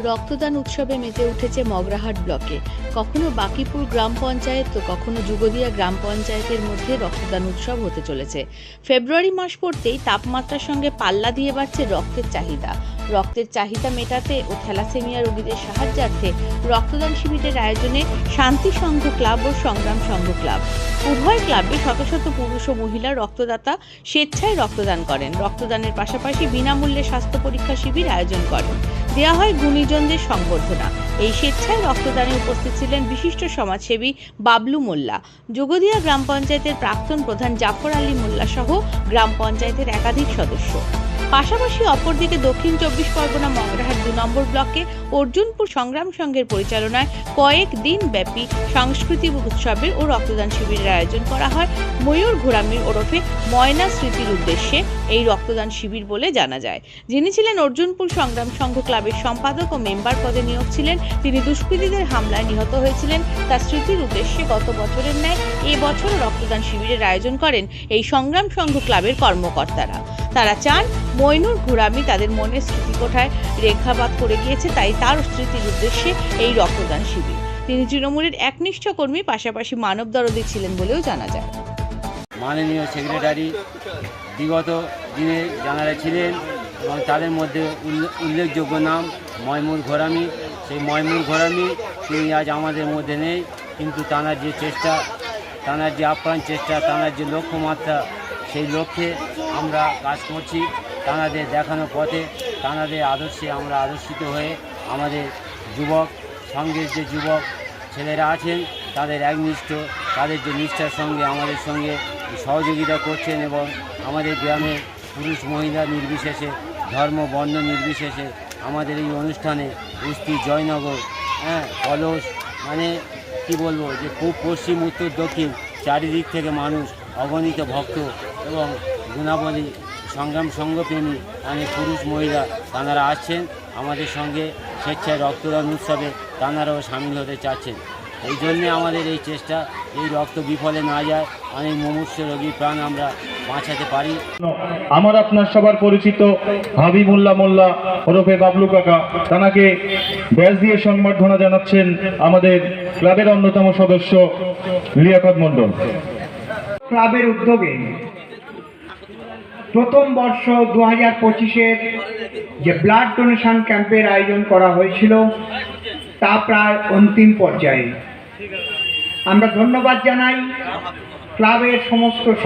রক্তদান উৎসবে মেতে উঠেছে মগরাহাট ব্লকে। কখনো বাকিপুর গ্রাম পঞ্চায়েত তো কখনো যুগদিয়া গ্রাম পঞ্চায়েতের মধ্যে রক্তদান উৎসব হতে চলেছে। ফেব্রুয়ারি মাস পড়তেই তাপমাত্রার সঙ্গে পাল্লা দিয়ে বাড়ছে রক্তের চাহিদা। রক্তের চাহিদা মেটাতে ও থ্যালাসেমিয়া রোগীদের সাহায্যার্থে রক্তদান শিবিরের আয়োজনে শান্তি সংঘ ক্লাব ও সংগ্রাম সংঘ ক্লাব, উভয় ক্লাবে শত শত পুরুষ ও মহিলা রক্তদাতা স্বেচ্ছায় রক্তদান করেন। রক্তদানের পাশাপাশি বিনামূল্যে স্বাস্থ্য পরীক্ষা শিবির আয়োজন করেন। দেওয়া হয় গুণীজনদের সংবর্ধনা। এই স্বেচ্ছায় রক্তদানে উপস্থিত ছিলেন বিশিষ্ট সমাজসেবী বাবলু মোল্লা, যুগদিয়া গ্রাম পঞ্চায়েতের প্রাক্তন প্রধান জাফর আলী মোল্লা সহ গ্রাম পঞ্চায়েতের একাধিক সদস্য। পাশাপাশি অপরদিকে দক্ষিণ 24 পরগনা মগরাহাট 2 নম্বর ব্লকে অর্জুনপুর সংগ্রাম সংঘের পরিচালনায় কয়েক দিন ব্যাপী সাংস্কৃতিক উৎসবের ও রক্তদান শিবিরের আয়োজন করা হয়। ময়ূর ঘোরামির ওরফে ময়না স্মৃতির উদ্দেশ্যে এই রক্তদান শিবির বলে জানা যায়। যিনি ছিলেন অর্জুনপুর সংগ্রাম সংঘ ক্লাবের সম্পাদক ও মেম্বার পদে নিয়োগ ছিলেন, তিনি দুষ্কৃতীদের হামলায় নিহত হয়েছিলেন। তার স্মৃতির উদ্দেশ্যে গত বছরের ন্যায় এবছরও রক্তদান শিবিরের আয়োজন করেন এই সংগ্রাম সংঘ ক্লাবের কর্মকর্তারা। তারা চান ময়ূর ঘোরামি তাদের মনের স্মৃতিকোঠায় রেখাপাত করে গিয়েছে, তাই তার স্মৃতির উদ্দেশ্যে এই রক্তদান শিবির। তিনি তৃণমূলের একনিষ্ঠ কর্মী, পাশাপাশি মানবদরদী ছিলেন বলেও জানা যায়। মাননীয় সেক্রেটারি বিগত দিনে যারা ছিলেন এবং তাদের মধ্যে উল্লেখযোগ্য নাম ময়মুর ঘোরামি। সেই ময়মুর ঘোরামি তিনি আজ আমাদের মধ্যে নেই, কিন্তু তাঁর যে চেষ্টা, তাঁর যে আপ্রাণ চেষ্টা, তাঁর যে লক্ষ্যমাত্রা, সেই লক্ষ্যে আমরা কাজ করছি। তাঁদের দেখানো পথে, তাঁদের আদর্শে আমরা আদর্শিত হয়ে আমাদের যুবক সঙ্গের যে যুবক ছেলেরা আছেন তাদের একনিষ্ঠ, তাদের যে নিষ্ঠার সঙ্গে আমাদের সঙ্গে সহযোগিতা করছেন এবং আমাদের গ্রামের পুরুষ মহিলা নির্বিশেষে, ধর্ম বর্ণ নির্বিশেষে আমাদের এই অনুষ্ঠানে কুস্তি, জয়নগর, কলস, মানে কি বলবো, যে খুব পশ্চিম উত্তর দক্ষিণ চারিদিক থেকে মানুষ, অগণিত ভক্ত এবং গুণাবলী সংগ্রাম সংঘপ্রেমী অনেক পুরুষ মহিলা তাঁরা আসছেন আমাদের সঙ্গে স্বেচ্ছায় রক্তদান উৎসবে, তাঁরাও সামিল হতে চাচ্ছেন। এই জন্যে আমাদের এই চেষ্টা, এই রক্ত বিফলে না যায়, অনেক মুমূর্ষু রোগীর প্রাণ আমরা বাঁচাতে পারি। আমার আপনার সবার পরিচিত হাবিবুল্লাহ মোল্লা ওরফে বাবলু কাকা, তাকে ব্যাজ দিয়ে সংবর্ধনা জানাচ্ছেন আমাদের ক্লাবের অন্যতম সদস্য লিয়াকত মণ্ডল। ক্লাবের উদ্যোগে প্রথম বর্ষ 2025-এর যে ব্লাড ডোনেশন ক্যাম্পের আয়োজন করা হয়েছিল তা প্রায় অন্তিম পর্যায়ে। আমরা ধন্যবাদ জানাই ক্লাবের সমস্ত সদস্য।